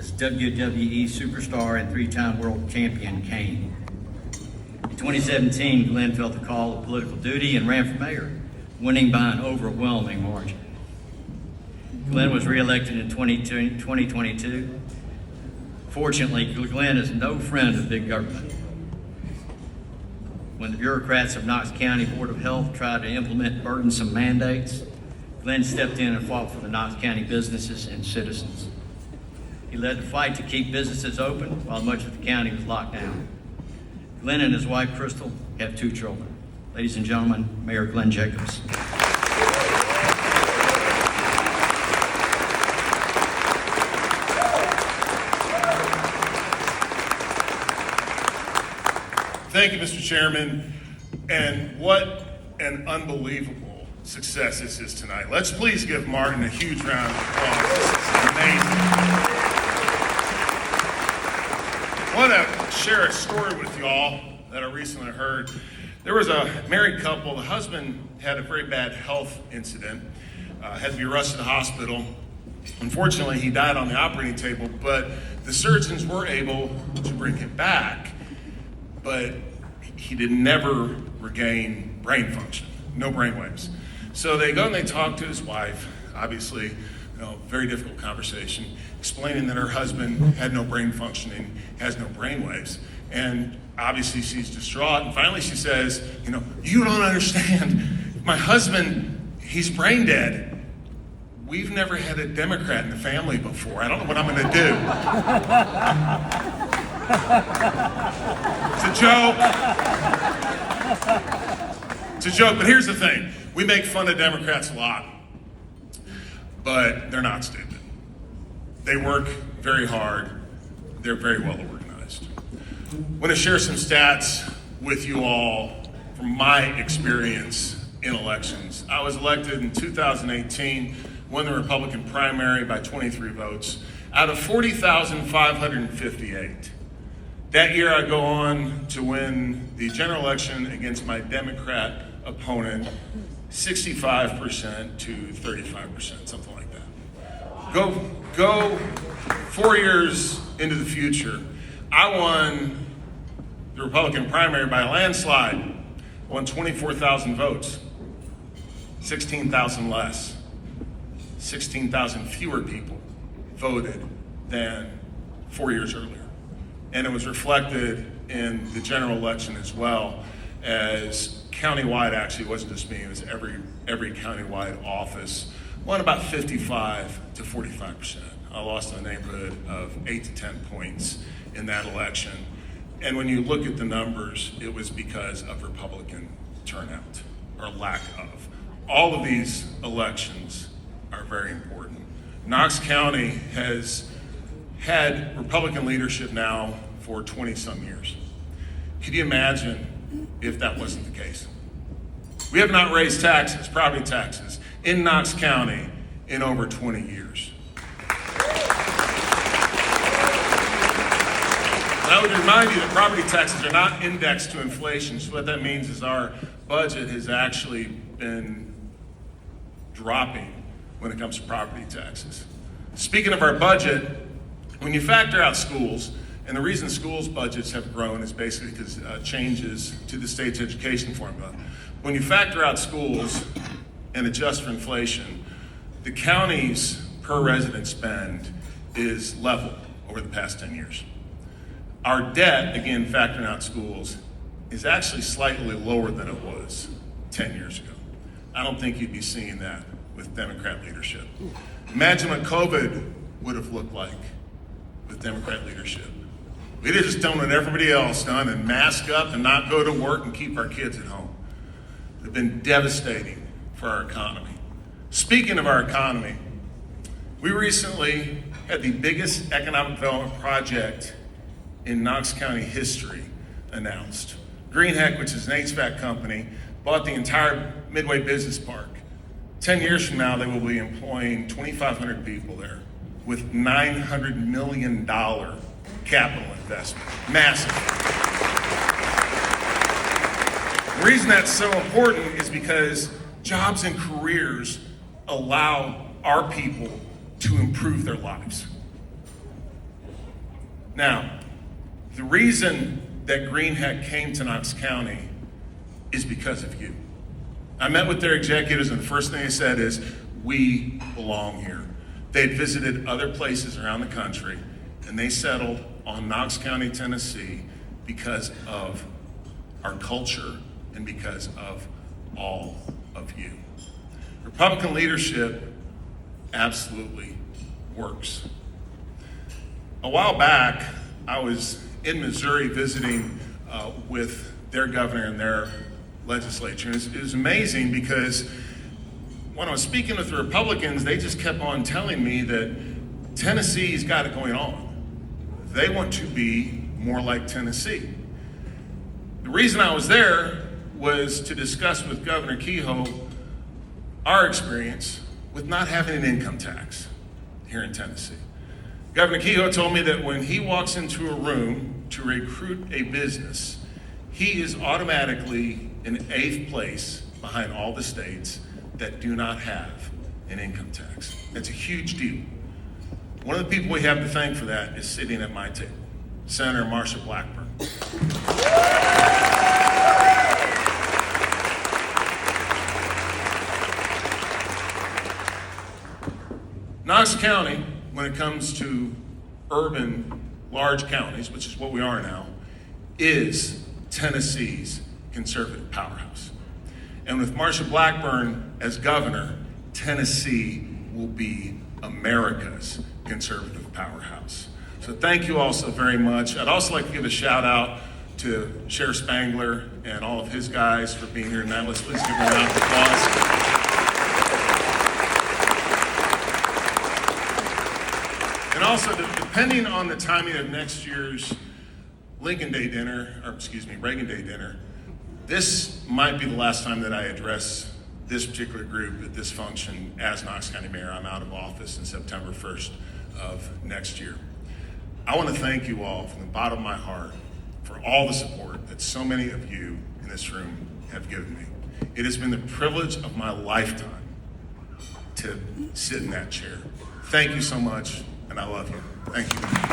was WWE superstar and three-time world champion Kane. In 2017, Glenn felt the call of political duty and ran for mayor, winning by an overwhelming margin. Glenn was re-elected in 2022. Fortunately, Glenn is no friend of big government. When the bureaucrats of Knox County Board of Health tried to implement burdensome mandates, Glenn stepped in and fought for the Knox County businesses and citizens. He led the fight to keep businesses open while much of the county was locked down. Glenn and his wife, Crystal, have 2 children. Ladies and gentlemen, Mayor Glenn Jacobs. Thank you, Mr. Chairman. And what an unbelievable success this is tonight. Let's please give Martin a huge round of applause. This is amazing. I want to share a story with y'all that I recently heard. There was a married couple. The husband had a very bad health incident, had to be rushed to the hospital. Unfortunately, he died on the operating table, but the surgeons were able to bring him back. But he did never regain brain function, no brain waves. So they go and they talk to his wife, obviously, very difficult conversation, explaining that her husband had no brain functioning, has no brain waves. And obviously she's distraught. And finally she says, you don't understand. My husband, he's brain dead. We've never had a Democrat in the family before. I don't know what I'm gonna do. It's a joke. It's a joke, but here's the thing. We make fun of Democrats a lot, but they're not stupid. They work very hard. They're very well organized. I want to share some stats with you all from my experience in elections. I was elected in 2018, won the Republican primary by 23 votes out of 40,558. That year, I go on to win the general election against my Democrat opponent, 65% to 35%, something like that. Go 4 years into the future. I won the Republican primary by a landslide. I won 24,000 votes, 16,000 less, 16,000 fewer people voted than 4 years earlier. And it was reflected in the general election as well, as countywide, actually it wasn't just me, it was every countywide office won about 55 to 45%. I lost in the neighborhood of 8 to 10 points in that election. And when you look at the numbers, it was because of Republican turnout, or lack of. All of these elections are very important. Knox County has had Republican leadership now for 20-some years. Could you imagine if that wasn't the case? We have not raised taxes, property taxes, in Knox County in over 20 years. And I would remind you that property taxes are not indexed to inflation, so what that means is our budget has actually been dropping when it comes to property taxes. Speaking of our budget, when you factor out schools, and the reason schools' budgets have grown is basically because changes to the state's education formula. When you factor out schools and adjust for inflation, the county's per resident spend is level over the past 10 years. Our debt, again, factoring out schools, is actually slightly lower than it was 10 years ago. I don't think you'd be seeing that with Democrat leadership. Imagine what COVID would have looked like with Democrat leadership. We'd have just done what everybody else done and mask up and not go to work and keep our kids at home. It would have been devastating for our economy. Speaking of our economy, we recently had the biggest economic development project in Knox County history announced. Greenheck, which is an HVAC company, bought the entire Midway Business Park. 10 years from now, they will be employing 2,500 people there with $900 million capital investment. Massive. The reason that's so important is because jobs and careers allow our people to improve their lives. Now, the reason that Green Heck came to Knox County is because of you. I met with their executives, and the first thing they said is, we belong here. They'd visited other places around the country, and they settled on Knox County, Tennessee, because of our culture and because of all of you. Republican leadership absolutely works. A while back, I was in Missouri visiting with their governor and their legislature. And it was amazing because when I was speaking with the Republicans, they just kept on telling me that Tennessee's got it going on. They want to be more like Tennessee. The reason I was there was to discuss with Governor Kehoe our experience with not having an income tax here in Tennessee. Governor Kehoe told me that when he walks into a room to recruit a business, he is automatically in 8th place behind all the states that do not have an income tax. That's a huge deal. One of the people we have to thank for that is sitting at my table, Senator Marsha Blackburn. Knox County, when it comes to urban, large counties, which is what we are now, is Tennessee's conservative powerhouse. And with Marsha Blackburn as governor, Tennessee will be America's conservative powerhouse. So thank you all so very much. I'd also like to give a shout out to Sheriff Spangler and all of his guys for being here tonight. Let's please give them a round of applause. And also, depending on the timing of next year's Regan Day dinner, this might be the last time that I address this particular group at this function as Knox County Mayor. I'm out of office on September 1st of next year. I want to thank you all from the bottom of my heart for all the support that so many of you in this room have given me. It has been the privilege of my lifetime to sit in that chair. Thank you so much, and I love you. Thank you.